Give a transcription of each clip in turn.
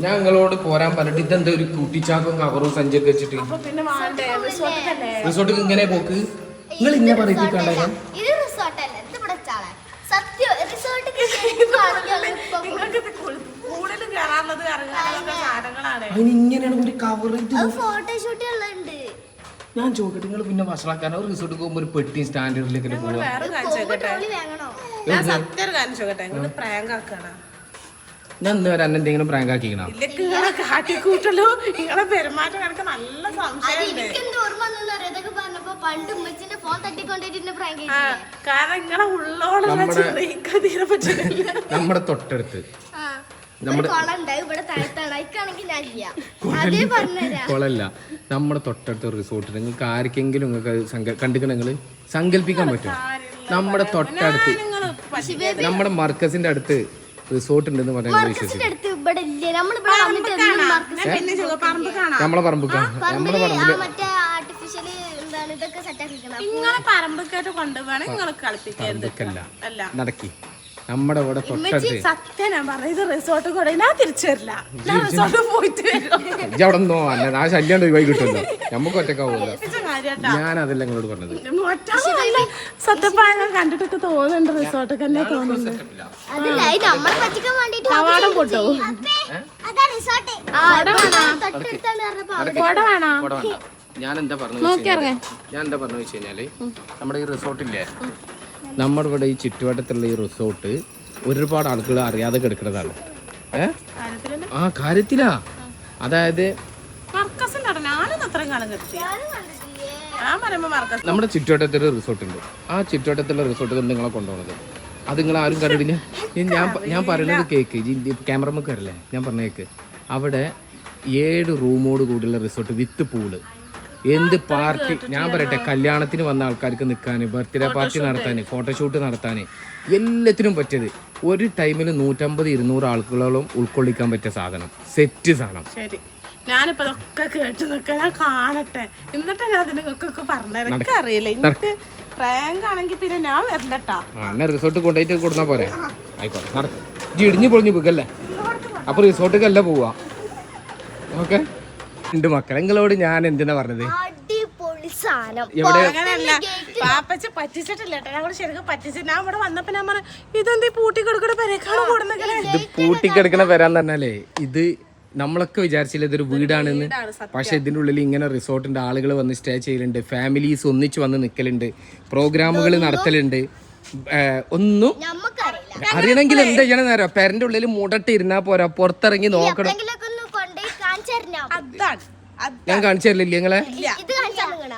ഞാൻ നിങ്ങളോട് പോരാൻ പറഞ്ഞിട്ട് ഇതെന്താ ഒരു കൂട്ടിച്ചാക്കും കവറും സഞ്ചൊക്കെ വെച്ചിട്ട് റിസോർട്ടിൽ ഇങ്ങനെ പോക്ക് നിങ്ങൾ ഇന്നെ പറയിപ്പിക്കണ്ടേ അതിനിങ്ങനെയാണ് ഒരു കവർ ഞാൻ ചോദിക്കട്ടെ നിങ്ങൾ പിന്നെ വഷളാക്കാനോ റിസോർട്ടിൽ പോകുമ്പോ ഒരു പെട്ടി സ്റ്റാൻഡേർഡിലേക്ക് പോവാ ഞാൻ ഇന്ന് വരെ എന്തെങ്കിലും പ്രാങ്ക് ആക്കിക്കണോ കാട്ടിക്കൂട്ടലോ നിങ്ങളെ പെരുമാറ്റം കണക്ക് നല്ല കാരണം നിങ്ങളെ ഉള്ളോളം നമ്മുടെ തൊട്ടടുത്ത് കൊളല്ല നമ്മുടെ തൊട്ടടുത്ത റിസോർട്ട് നിങ്ങൾക്ക് ആർക്കെങ്കിലും നിങ്ങൾക്ക് കണ്ടിക്കണ നിങ്ങള് സങ്കല്പിക്കാൻ പറ്റും നമ്മുടെ തൊട്ടടുത്ത് നമ്മുടെ മർക്കസിന്റെ അടുത്ത് റിസോർട്ട് ഉണ്ടെന്ന് പറയാൻ വിശ്വസിക്കും നമ്മളെ പറമ്പ് നമ്മളെ പറമ്പില് നടക്കി നമ്മുടെ ഇവിടെ തൊട്ടടുത്ത് സത്യം പറയുന്നത് റിസോർട്ട് കൂടെ ഞാൻ തിരിച്ചു വരില്ല റിസോർട്ട് പോയിട്ട് അവിടെ നിന്നോ അല്ല ആ ശല്യം ഒഴിവായി കിട്ടുമല്ലോ നമുക്ക് ഒറ്റക്കാവൂല്ലോ ഞാൻ അതല്ല നിങ്ങളോട് പറഞ്ഞത് സത്യപ്പായ കണ്ടിട്ടൊക്കെ തോന്നുന്നുണ്ട് റിസോർട്ട് തന്നെ തോന്നുന്നുണ്ട് കവാടം പൊട്ടോ ഞാൻ എന്താ പറഞ്ഞു വെച്ച് കഴിഞ്ഞാല് നമ്മുടെ ഈ റിസോർട്ടില്ലേ നമ്മുടെ ഇവിടെ ഈ ചുറ്റുവട്ടത്തുള്ള ഈ റിസോർട്ട് ഒരുപാട് ആളുകൾ അറിയാതെ കിടക്കുന്നതാണ് ആ കാര്യത്തിലാ അതായത് നമ്മുടെ ചുറ്റുവട്ടത്തൊരു റിസോർട്ട് ഉണ്ട് ആ ചുറ്റുവട്ടത്തുള്ള റിസോർട്ടിൽ നിങ്ങളെ കൊണ്ടുപോകുന്നത് അത് നിങ്ങൾ ആരും കണ്ടിട്ടില്ല ഞാൻ പറയുന്നത് കേക്ക് ക്യാമറമ്മക്കാരല്ലേ ഞാൻ പറഞ്ഞ കേക്ക് അവിടെ 7 റൂമോട് കൂടിയുള്ള റിസോർട്ട് വിത്ത് പൂള് എന്ത് പാർട്ടി ഞാൻ പറയട്ടെ കല്യാണത്തിന് വന്ന ആൾക്കാർക്ക് നിൽക്കാൻ ബർത്ത്ഡേ പാർട്ടി നടത്താൻ ഫോട്ടോഷൂട്ട് നടത്താൻ എല്ലാത്തിനും പറ്റിയത് ഒരു ടൈമിൽ 150-200 ആളുകളോളം ഉൾക്കൊള്ളിക്കാൻ പറ്റിയ സാധനം സെറ്റ് സാധനം. ഞാനിപ്പോ ഇതൊക്കെ കേട്ട് നിൽക്കാൻ കാണട്ടെ എന്നിട്ട് ഞാൻ അതിനൊക്കെ പറഞ്ഞ അറിയില്ല എനിക്ക് പ്രാങ്ക് ആണെങ്കിൽ പിന്നെ ഞാൻ വരണ്ടട്ടാ എന്നെ റിസോർട്ട് കൊണ്ടുപോയിട്ട് കൊടുന്നാ പോരെ ആയിക്കോട്ടെ നടക്കും ഇടിഞ്ഞു പൊളിഞ്ഞു പോകല്ലേ അപ്പൊ റിസോർട്ടിക്കല്ല പോവാ ഓക്കെ രണ്ട് മക്കളെ നിങ്ങളോട് ഞാൻ എന്തിനാ പറഞ്ഞത് ഇത് പൂട്ടിക്കിടക്കണ വരാൻ തന്നെയല്ലേ ഇത് നമ്മളൊക്കെ വിചാരിച്ചില്ല ഇതൊരു വീടാണെന്ന് പക്ഷെ ഇതിൻ്റെ ഉള്ളിൽ ഇങ്ങനെ റിസോർട്ടിന്റെ ആളുകൾ വന്ന് സ്റ്റേ ചെയ്യലുണ്ട് ഫാമിലീസ് ഒന്നിച്ച് വന്ന് നിൽക്കലുണ്ട് പ്രോഗ്രാമുകൾ നടത്തലുണ്ട് ഒന്നും അറിയണമെങ്കിൽ എന്താ ചെയ്യണം നേരം പെരന്റെ ഉള്ളിൽ മുടട്ട് ഇരുന്നാ പോരാ പുറത്തിറങ്ങി നോക്കണം ഞാൻ കാണിച്ചു തരില്ലേ നിങ്ങളെ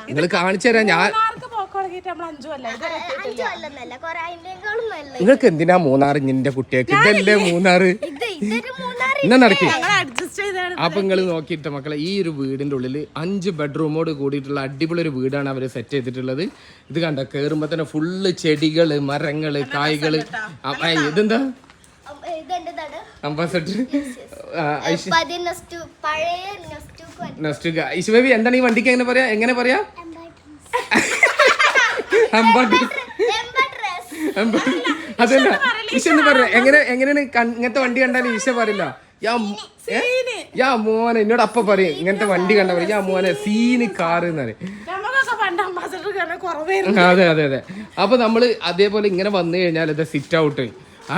നിങ്ങൾ കാണിച്ചു തരാം ഞാൻ നിങ്ങൾക്ക് എന്തിനാ മൂന്നാറ് നിന്റെ കുട്ടിയൊക്കെ ഇതല്ലേ മൂന്നാറ് എന്നാ നടക്കി അപ്പൊ നിങ്ങൾ നോക്കിയിട്ട് മക്കളെ ഈ ഒരു വീടിന്റെ ഉള്ളിൽ 5 ബെഡ്റൂമോട് കൂടിയിട്ടുള്ള അടിപൊളി ഒരു വീടാണ് അവര് സെറ്റ് ചെയ്തിട്ടുള്ളത്. ഇത് കണ്ട കേറുമ്പോ തന്നെ ഫുള്ള് ചെടികള് മരങ്ങള് കായ്കള് ഇതെന്താ അംബാസഡർ ഐശ്വബി എന്താണ് ഈ വണ്ടിക്ക് എങ്ങനെ പറയാ അതല്ല ഈശ എന്ന് പറയാ എങ്ങനെയാണ് ഇങ്ങനത്തെ വണ്ടി കണ്ടാലും ഈശ പറയില്ല യാ മോനെ എന്നോട് അപ്പ പറയും ഇങ്ങനത്തെ വണ്ടി കണ്ടാ പറയും യാ മോനെ സീന് കാറ് എന്ന് പറയും. അതെ അതെ അതെ അപ്പൊ നമ്മള് അതേപോലെ ഇങ്ങനെ വന്നു കഴിഞ്ഞാൽ ഇത് സിറ്റ് ഔട്ട്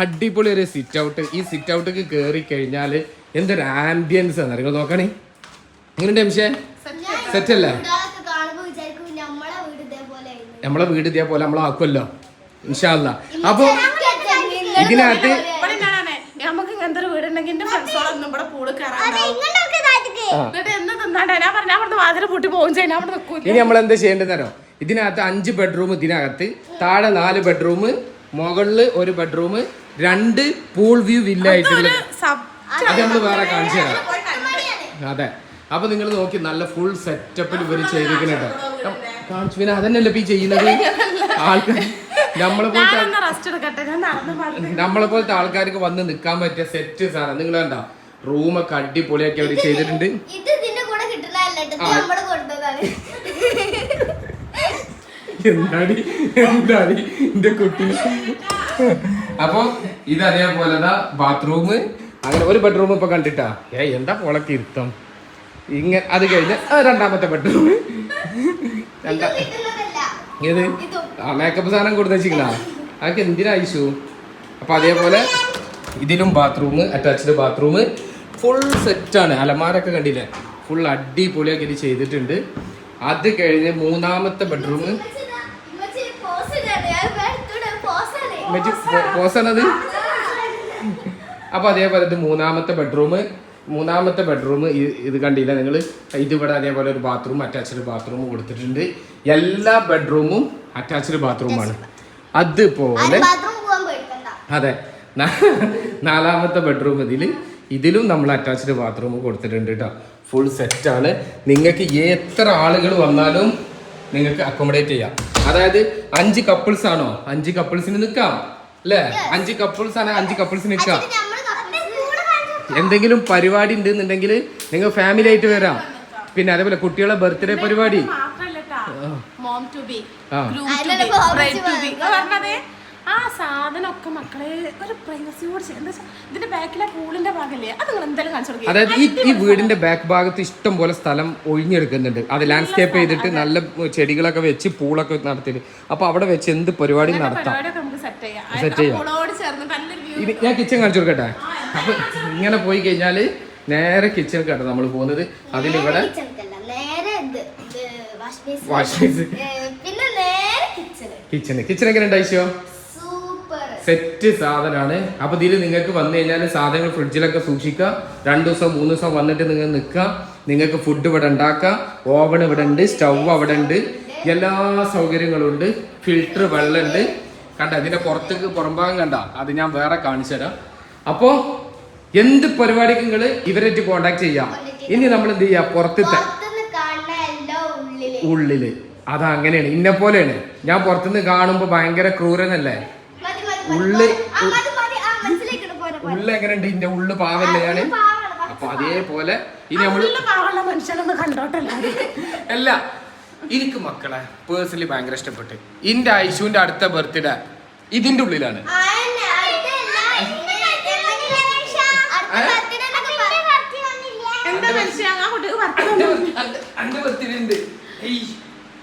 അടിപൊളി ഒരു സിറ്റ് ഔട്ട്. ഈ സിറ്റ് ഔട്ടൊക്കെ കയറി കഴിഞ്ഞാല് എന്തൊരു ആംബിയൻസ് ആണ് നിങ്ങൾ നോക്കണേ. എങ്ങനെയുണ്ട് എംഷേ സെറ്റ് അല്ലേ? നമ്മളെ വീട് ഇതേപോലെ നമ്മളാക്കുമല്ലോ ഇൻഷാ അല്ലാ. അപ്പൊ ഇതിനകത്ത് നമുക്ക് ഇങ്ങനത്തെ ഒരു വീടുണ്ടെങ്കിൽ എന്റെ ഫ്രണ്ട്സോളൊന്നും ഇവിടെ പൂള് ഇനി നമ്മൾ എന്താ ചെയ്യേണ്ടതെന്നോ ഇതിനകത്ത് 5 ബെഡ്റൂം ഇതിനകത്ത് താഴെ 4 ബെഡ്റൂം മുകളില് 1 ബെഡ്റൂം 2 പൂൾ വ്യൂ വില്ല ആയിട്ടുള്ള അത് നമ്മൾ വേറെ കാണിച്ചു തരാം. അതെ അപ്പൊ നിങ്ങൾ നോക്കി നല്ല ഫുൾ സെറ്റപ്പിൽ ഇവര് ചെയ്തിരിക്കുന്നുണ്ടോ കാണിച്ചു. പിന്നെ അതന്നെയല്ലേ ഇപ്പൊ ഈ ചെയ്യുന്നത് ആൾക്കാർ നമ്മളെ പോലത്തെ ആൾക്കാർക്ക് വന്ന് നിക്കാൻ പറ്റിയ സെറ്റ് സാധനം നിങ്ങൾ കണ്ടോ. റൂമൊക്കെ അടിപൊളിയാക്കി അവര് ചെയ്തിട്ടുണ്ട്. എന്താടി എന്റെ കുട്ടി. അപ്പൊ ഇത് അതേപോലെ ബാത്റൂം അങ്ങനെ ഒരു ബെഡ്റൂം ഇപ്പൊ കണ്ടിട്ടാ എന്താ പോളക്ക് ഇരുത്തം ഇങ്ങനെ. അത് കഴിഞ്ഞ് രണ്ടാമത്തെ ബെഡ്റൂം ഏത് മേക്കപ്പ് സാധനം കൊടുത്ത് വെച്ചിക്കണ അതൊക്കെ എന്തിനാ ഇഷ്യൂ. അപ്പൊ അതേപോലെ ഇതിലും ബാത്റൂം, അറ്റാച്ച്ഡ് ബാത്റൂം ഫുൾ സെറ്റാണ്. അലമാരൊക്കെ കണ്ടില്ലേ, ഫുൾ അടിപൊളിയൊക്കെ ഇത് ചെയ്തിട്ടുണ്ട്. അത് കഴിഞ്ഞ് മൂന്നാമത്തെ ബെഡ്റൂം പോസാണത്. അപ്പൊ അതേപോലെ ഇത് മൂന്നാമത്തെ ബെഡ്റൂം ഇത് കണ്ടില്ല നിങ്ങൾ. ഇതിവിടെ അതേപോലെ ഒരു ബാത്റൂം, അറ്റാച്ച്ഡ് ബാത്റൂം കൊടുത്തിട്ടുണ്ട്. എല്ലാ ബെഡ്റൂമും അറ്റാച്ച്ഡ് ബാത്റൂമാണ്. അതുപോലെ അതെ നാലാമത്തെ ബെഡ്റൂം ഇതിലും നമ്മൾ അറ്റാച്ച്ഡ് ബാത്റൂം കൊടുത്തിട്ടുണ്ട് കേട്ടോ. ഫുൾ സെറ്റാണ്. നിങ്ങൾക്ക് എത്ര ആളുകൾ വന്നാലും നിങ്ങൾക്ക് അക്കോമഡേറ്റ് ചെയ്യാം. അതായത് 5 കപ്പിൾസ് ആണോ 5 കപ്പിൾസിന് നിൽക്കാം അല്ലേ? 5 കപ്പിൾസ് ആണെങ്കിൽ 5 കപ്പിൾസിന് നിൽക്കാം. എന്തെങ്കിലും പരിപാടി ഉണ്ടെന്നുണ്ടെങ്കിൽ നിങ്ങൾ ഫാമിലി ആയിട്ട് വരാം. പിന്നെ അതേപോലെ കുട്ടികളെ ബർത്ത്ഡേ പരിപാടി ആ സാധനമൊക്കെ മക്കളെ ഒരു പ്രൈവസിയോട് ഇതിന്റെ ബാക്കിലെ പൂളിന്റെ ഭാഗല്ലേ അത് നിങ്ങൾ എന്തായാലും കാണിച്ചു കൊടുക്കുക. അതായത് ഈ വീടിന്റെ ബാക്ക് ഭാഗത്ത് ഇഷ്ടം പോലെ സ്ഥലം ഒഴിഞ്ഞെടുക്കുന്നുണ്ട്. അത് ലാൻഡ്സ്കേപ്പ് ചെയ്തിട്ട് നല്ല ചെടികളൊക്കെ വെച്ച് പൂളൊക്കെ നടത്തിയിട്ട് അപ്പൊ അവിടെ വെച്ച് എന്ത് പരിപാടി നടത്താം, സെറ്റ് ചെയ്യാം. ഞാൻ കിച്ചൺ കാണിച്ചു കൊടുക്കട്ടെ. അപ്പൊ ഇങ്ങനെ പോയി കഴിഞ്ഞാല് നേരെ കിച്ചൺ കേട്ടോ നമ്മൾ പോകുന്നത്. അതിലിവിടെ കിച്ചൺ എങ്ങനെ ഉണ്ടായിച്ചോ? സെറ്റ് സാധനമാണ്. അപ്പൊ ഇതിൽ നിങ്ങൾക്ക് വന്നു കഴിഞ്ഞാൽ സാധനങ്ങൾ ഫ്രിഡ്ജിലൊക്കെ സൂക്ഷിക്കുക. 2 ദിവസം 3 ദിവസം വന്നിട്ട് നിങ്ങൾ നിൽക്കാം. നിങ്ങൾക്ക് ഫുഡ് ഇവിടെ ഉണ്ടാക്കാം. ഓവൺ ഇവിടെ ഉണ്ട്, സ്റ്റൗ അവിടെ ഉണ്ട്, എല്ലാ സൗകര്യങ്ങളും ഉണ്ട്. ഫിൽറ്റർ വെള്ളം ഉണ്ട്. കണ്ട ഇതിന്റെ പുറംഭാഗം കണ്ട, അത് ഞാൻ വേറെ കാണിച്ചു തരാം. അപ്പോ എന്ത് പരിപാടിക്ക് നിങ്ങൾ ഇവരായിട്ട് കോണ്ടാക്ട് ചെയ്യാം. ഇനി നമ്മൾ എന്ത് ചെയ്യാ, പുറത്തത്തെ ഉള്ളില് അതങ്ങനെയാണ്. ഇന്നെ പോലെയാണ്. ഞാൻ പുറത്തുനിന്ന് കാണുമ്പോ ഭയങ്കര ക്രൂരനല്ലേ, ഉള്ള് എങ്ങനെയുണ്ട്, ഇന്റെ ഉള്ളു പാവല്ലേ ഞാന്. അപ്പൊ അതേപോലെ ഇനി നമ്മള് അല്ല, എനിക്ക് മക്കളെ പേഴ്സണലി ഭയങ്കര ഇഷ്ടപ്പെട്ട്. ഇന്റെ ഐശുവിന്റെ അടുത്ത ബർത്ത്ഡേ ഇതിന്റെ ഉള്ളിലാണ്. അന്റെ ബർത്ത്ഡേ ഉണ്ട്,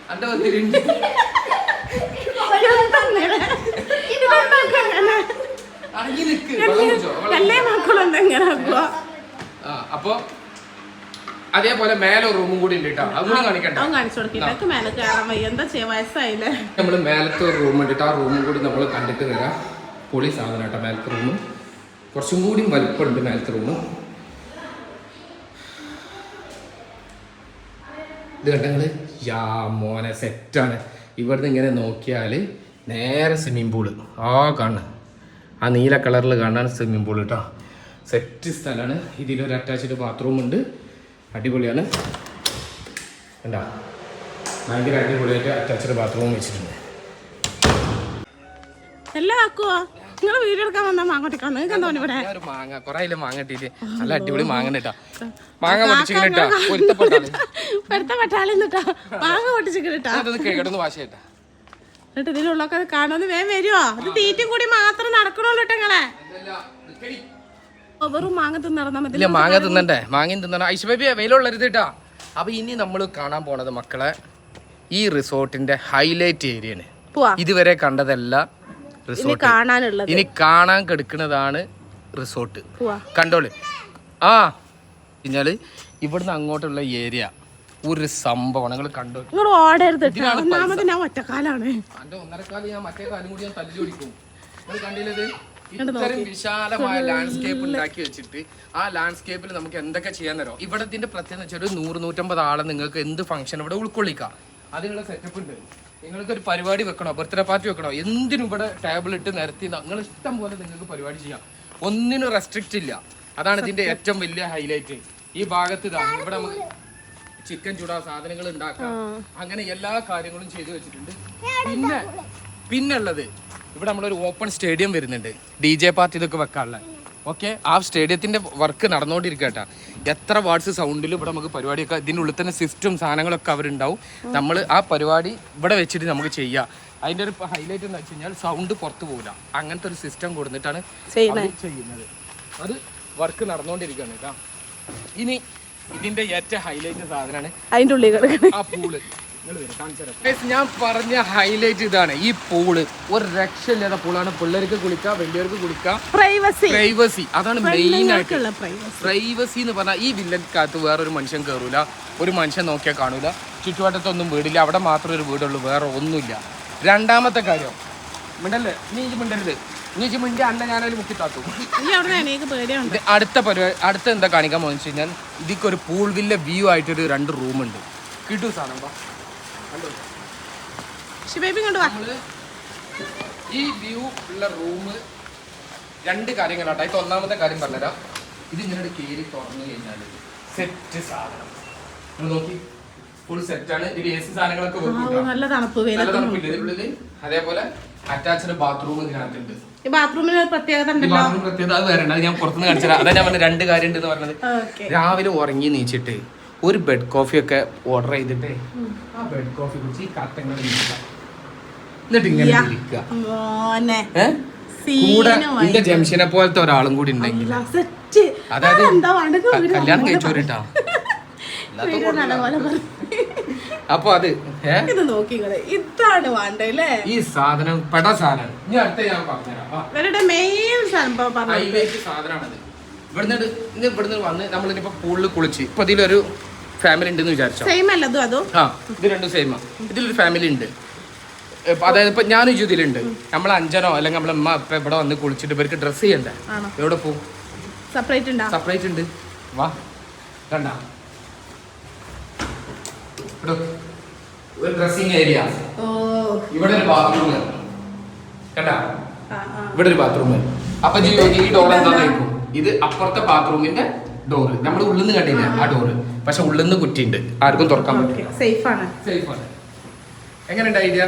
അന്റെ ബർത്ത്ഡേ ഉണ്ട്. അപ്പൊ അതേപോലെ മേലെ റൂമും കൂടി ഉണ്ട് കേട്ടോ. അതും കൂടി കാണിക്കട്ടെ. നമ്മള് മേലത്തെ ഒരു റൂം ഉണ്ട്. ആ റൂമും കൂടി നമ്മൾ കണ്ടിട്ട് വരാം. പൊളി സാധനം കേട്ടോ. മേലത്തെ റൂം കുറച്ചും കൂടി വലുപ്പമുണ്ട്. മേലത്തെ റൂം ഇത് കണ്ടങ്ങള് മോനെ സെറ്റാണ്. ഇവിടുന്ന് ഇങ്ങനെ നോക്കിയാൽ നേരെ സ്വിമ്മിങ് പൂള് കാണുന്നത്. ആ നീല കളറിൽ കാണാൻ സ്വിമ്മിങ് പൂൾ കേട്ടോ. സെറ്റ് സ്ഥലമാണ്. ഇതിലൊരു അറ്റാച്ച്ഡ് ബാത്റൂം ഉണ്ട്. അടിപൊളിയാണ്. എന്താ ഭയങ്കര അടിപൊളിയായിട്ട് അറ്റാച്ച്ഡ് ബാത്റൂം വെച്ചിട്ടുണ്ട്. മാങ്ങ കൊറേ മാങ്ങ ഇട്ടിട്ട് നല്ല അടിപൊളി മാങ്ങ കേട്ടോ. മാങ്ങ പൊട്ടിച്ചിട്ടാ മാങ്ങ പൊട്ടിച്ചിട്ടാ വാശ കേട്ടാ. എന്നിട്ട് ഇതിലുള്ളൊക്കെ കാണുമെന്ന് വേഗം വരുമോ? അത് തീറ്റും കൂടി മാത്രം നടക്കണുള്ളൂ കേട്ടെ. വെറും മാങ്ങ തിന്നിറങ്ങാൻ മാങ്ങ തിന്നണ്ടേ, മാങ്ങയും തിന്നണം. ഐശ്വര്യ വെയിലുള്ളരുത് കേട്ടാ. അപ്പൊ ഇനി നമ്മൾ കാണാൻ പോണത് മക്കളെ ഈ റിസോർട്ടിന്റെ ഹൈലൈറ്റ് ഏരിയയാണ്. ഇതുവരെ കണ്ടതല്ല റിസോർട്ട്. ഇനി കാണാൻ കിടക്കുന്നതാണ് റിസോർട്ട്. കണ്ടോളൂ. കഴിഞ്ഞാല് ഇവിടുന്ന് അങ്ങോട്ടുള്ള ഏരിയ ഒരു സംഭവം നിങ്ങൾ കണ്ടോ. ഞാൻ ഒറ്റക്കാലാണ്. എന്റെ 1.5 കാലം ഞാൻ മറ്റേ കാലം കൂടി ഞാൻ തല്ലി ഓടിക്കും. നിങ്ങൾ കണ്ടില്ലത്? ഇത്രയും വിശാലമായ ലാൻഡ്സ്കേപ്പ് ഉണ്ടാക്കി വെച്ചിട്ട് ആ ലാൻഡ്സ്കേപ്പിൽ നമുക്ക് എന്തൊക്കെ ചെയ്യാൻ തരാം. ഇവിടത്തിന്റെ പ്രത്യേകത വെച്ചാൽ 100-150 ആളെ നിങ്ങൾക്ക് എന്ത് ഫംഗ്ഷൻ ഇവിടെ ഉൾക്കൊള്ളിക്കാം. അതിനുള്ള സെറ്റപ്പ് ഉണ്ട്. നിങ്ങൾക്ക് ഒരു പരിപാടി വെക്കണോ, ബർത്ത്ഡേ പാർട്ടി വെക്കണോ, എന്തിനും ഇവിടെ ടേബിൾ ഇട്ട് നിരത്തി നിങ്ങൾ ഇഷ്ടം പോലെ നിങ്ങൾക്ക് പരിപാടി ചെയ്യാം. ഒന്നിനും റെസ്ട്രിക്റ്റ് ഇല്ല. അതാണ് ഇതിന്റെ ഏറ്റവും വലിയ ഹൈലൈറ്റ്. ഈ ഭാഗത്ത് ഇതാണ്. ഇവിടെ നമുക്ക് ചിക്കൻ ചൂടാ, സാധനങ്ങൾ ഉണ്ടാക്കാം, അങ്ങനെ എല്ലാ കാര്യങ്ങളും ചെയ്തു വെച്ചിട്ടുണ്ട്. പിന്നെ ഉള്ളത് ഇവിടെ നമ്മളൊരു ഓപ്പൺ സ്റ്റേഡിയം വരുന്നുണ്ട്. DJ പാർട്ടി ഇതൊക്കെ വെക്കാനുള്ള. ഓക്കെ, ആ സ്റ്റേഡിയത്തിന്റെ വർക്ക് നടന്നുകൊണ്ടിരിക്കട്ടെ. എത്ര വാട്സ് സൗണ്ടിലും ഇവിടെ നമുക്ക് പരിപാടിയൊക്കെ ഇതിൻ്റെ ഉള്ളിൽ തന്നെ സിസ്റ്റം സാധനങ്ങളൊക്കെ അവരുണ്ടാവും. നമ്മൾ ആ പരിപാടി ഇവിടെ വെച്ചിട്ട് നമുക്ക് ചെയ്യാം. അതിൻ്റെ ഒരു ഹൈലൈറ്റ് എന്ന് വെച്ച് കഴിഞ്ഞാൽ സൗണ്ട് പുറത്തു പോകില്ല. അങ്ങനത്തെ ഒരു സിസ്റ്റം കൊടുത്തിട്ടാണ് ചെയ്യുന്നത്. അത് വർക്ക് നടന്നുകൊണ്ടിരിക്കുകയാണ് കേട്ടോ. ഇനി ഇതിന്റെ ഏറ്റവും ഹൈലൈറ്റ് സാധനമാണ് അതിന്റെ ഉള്ളിൽ ആ പൂള്. ഞാൻ പറഞ്ഞ ഹൈലൈറ്റ് ഇതാണ്. ഈ പൂള് ഒരു രക്ഷയില്ലാത്ത പൂളാണ്. പിള്ളേർക്ക് കുളിക്കാം, വലിയവർക്ക് കുളിക്കാം. പ്രൈവസി അതാണ് മെയിൻ ആയിട്ട്. പ്രൈവസി എന്ന് പറഞ്ഞാൽ ഈ വില്ലക്കകത്ത് വേറൊരു മനുഷ്യൻ കയറൂല, ഒരു മനുഷ്യൻ നോക്കിയാൽ കാണൂല, ചുറ്റുവട്ടത്തൊന്നും വീടില്ല, അവിടെ മാത്രമേ ഒരു വീടുള്ളൂ, വേറെ ഒന്നുമില്ല. രണ്ടാമത്തെ കാര്യം മിണ്ടല്ലേ, നീ മിണ്ടരുത്, നീ മിണ്ടി അന്ന ഞാനൊരു മുക്കി താത്തു. അടുത്ത എന്താ കാണിക്കാൻ പോകുന്ന വെച്ച് കഴിഞ്ഞാൽ ഇതിക്കൊരു പൂൾ വില്ല വ്യൂ ആയിട്ടൊരു 2 റൂമുണ്ട്. കിട്ടു സാധനം ഈ വ്യൂ ഉള്ള റൂം 2 കാര്യങ്ങളാട്ടോ. ഇത് ഒന്നാമത്തെ കാര്യം പറഞ്ഞുതരാം. ഇത് ഇങ്ങനെ കയറി തുറന്നു കഴിഞ്ഞാൽ സെറ്റ് സാധനം നോക്കി ഫുൾ സെറ്റാണ്. ഇതിൽ AC സാധനങ്ങളൊക്കെ നല്ല തണുപ്പില്ല ഇതിനുള്ളിൽ. അതേപോലെ അറ്റാച്ച്ഡ് ബാത്റൂം ഇതിനകത്തുണ്ട്. ബാത്റൂമിന് പ്രത്യേകത അത് വേറെ അത് ഞാൻ പുറത്തുനിന്ന് കാണിച്ചത്. അതാ ഞാൻ പറഞ്ഞ 2 കാര്യം ഉണ്ട് എന്ന് പറഞ്ഞത്. രാവിലെ ഉറങ്ങി നീച്ചിട്ട് ഒരു ബെഡ് കോഫി ഒക്കെ ഓർഡർ ചെയ്തിട്ട് ആ ബെഡ് കോഫി കുടിച്ച് ഈ കട്ടങ്ങൾ എന്നിട്ട് ഇങ്ങനെ ഇരിക്കുക. കൂടെ ഇന്റെ ജംഷനെ പോലത്തെ ഒരാളും കൂടി ഉണ്ടെങ്കിൽ, അതായത് കല്യാണം കഴിച്ചോരിട്ടാ. അപ്പൊ അത് ഇതാണ് വേണ്ടല്ലേ ഈ സാധനം പെട സാധനം. ഇനി അടുത്ത ഞാൻ പറഞ്ഞുതരാം. ഹൈലൈറ്റ് സാധനമാണത്. ഇവിടുന്ന് വന്ന് നമ്മളിപ്പോ പൂളിൽ കുളിച്ച് ഇപ്പൊ ഇതിലൊരു ഫാമിലി ഉണ്ടെന്ന് വിചാരിച്ചോ. ആ ഇത് 2 സെയിമാ. ഇതിലൊരു ഫാമിലി ഉണ്ട്. അതായത് ഇപ്പൊ ഞാനും ഇതിലുണ്ട്. നമ്മൾ 5 അല്ലെങ്കിൽ നമ്മളെ അമ്മ ഇപ്പൊ ഇവിടെ വന്ന് കുളിച്ചിട്ട് ഇവർക്ക് ഡ്രസ് ചെയ്യണ്ടേ? എവിടെ പോകും? സെപ്പറേറ്റ് ഉണ്ട്. വാ കണ്ട ഒരു ഡ്രസ്സിംഗ് ഏരിയ, ഇവിടെ ഒരു ബാത്റൂം കണ്ട, ഇവിടെ ഒരു ബാത്റൂം. അപ്പൊ ഈ ഡോർ എന്തായിരിക്കും? ഇത് അപ്പുറത്തെ ബാത്റൂമിന്റെ ഡോറ്. നമ്മൾ ഉള്ളിൽ നിന്ന് കണ്ടില്ല ആ ഡോറ്, പക്ഷെ ഉള്ളിൽ നിന്ന് കുറ്റിയുണ്ട്, ആർക്കും തുറക്കാൻ പറ്റില്ല. സേഫ് ആണ്. എങ്ങനെയുണ്ട് ഐഡിയ?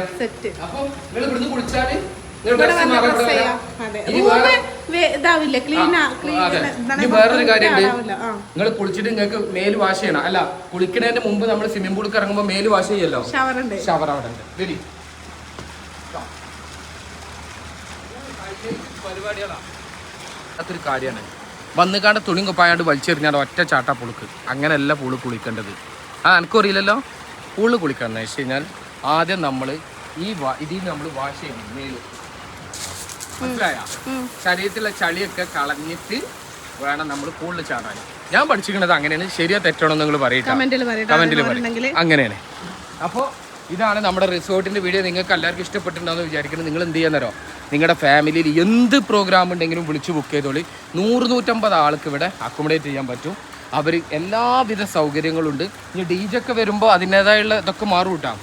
അപ്പൊ നിങ്ങൾ ഇവിടുന്ന് കുളിച്ചാല് വേറൊരു കാര്യമുണ്ട്. നിങ്ങൾ കുളിച്ചിട്ട് നിങ്ങൾക്ക് മേല് വാഷ് ചെയ്യണം. അല്ല, കുളിക്കുന്നതിന്റെ മുമ്പ് നമ്മൾ സ്വിമ്മിംഗ് പൂളിൽ ഇറങ്ങുമ്പോ മേല് വാഷ് ചെയ്യല്ലോ. ഷവർ അവിടെ ഉണ്ട്. വരി പരിപാടികളാ. അതൊരു കാര്യമാണ്. വന്നുകാണ്ട് തുണി കുപ്പായാണ്ട് വലിച്ചെറിഞ്ഞാൽ ഒറ്റ ചാട്ടാ പുളുക്ക്. അങ്ങനെയല്ല പൂള് കുളിക്കേണ്ടത്. എനിക്കും അറിയില്ലല്ലോ. പൂള് കുളിക്കാന്ന് വെച്ച് കഴിഞ്ഞാൽ ആദ്യം നമ്മൾ ഇതിൽ നമ്മൾ വാഷ് ചെയ്യണം മേല്. മനസ്സിലായ? ശരീരത്തിലെ ചളിയൊക്കെ കളഞ്ഞിട്ട് വേണം നമ്മൾ പൂളിൽ ചാടാൻ. ഞാൻ പഠിച്ചിരിക്കുന്നത് അങ്ങനെയാണ്. ശരിയാ തെറ്റാണോ നിങ്ങൾ പറയട്ടെ, കമന്റിൽ പറയും. അങ്ങനെയാണ്. അപ്പോൾ ഇതാണ് നമ്മുടെ റിസോർട്ടിന്റെ വീഡിയോ. നിങ്ങൾക്ക് എല്ലാവർക്കും ഇഷ്ടപ്പെട്ടിട്ടുണ്ടാവുമെന്ന് വിചാരിക്കുന്നത്. നിങ്ങൾ എന്ത് ചെയ്യാന്നോ, നിങ്ങളുടെ ഫാമിലിയിൽ എന്ത് പ്രോഗ്രാം ഉണ്ടെങ്കിലും വിളിച്ച് ബുക്ക് ചെയ്തോളി. 100-150 ആൾക്ക് ഇവിടെ അക്കോമഡേറ്റ് ചെയ്യാൻ പറ്റും. അവർ എല്ലാവിധ സൗകര്യങ്ങളുണ്ട്. ഇനി DJ ഒക്കെ വരുമ്പോൾ അതിൻ്റേതായുള്ള ഇതൊക്കെ മാറും കേട്ടോ.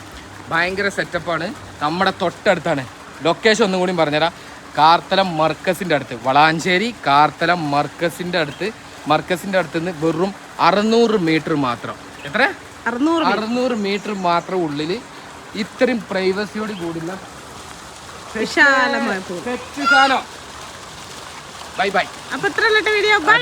ഭയങ്കര സെറ്റപ്പാണ്. നമ്മുടെ തൊട്ടടുത്താണ്. ലൊക്കേഷൻ ഒന്നും കൂടി പറഞ്ഞുതരാം. കാർത്തലം മർക്കസിൻ്റെ അടുത്ത്, വളാഞ്ചേരി കാർത്തലം മർക്കസിൻ്റെ അടുത്ത് നിന്ന് വെറും 600 മീറ്റർ മാത്രം. എത്ര? 600 മീറ്റർ മാത്രം ഉള്ളിൽ ഇത്രയും പ്രൈവസിയോട് കൂടുന്ന വിശാലമായ ബൈ ബൈ. അപ്പൊ ഇത്ര വീഡിയോ ബൈ.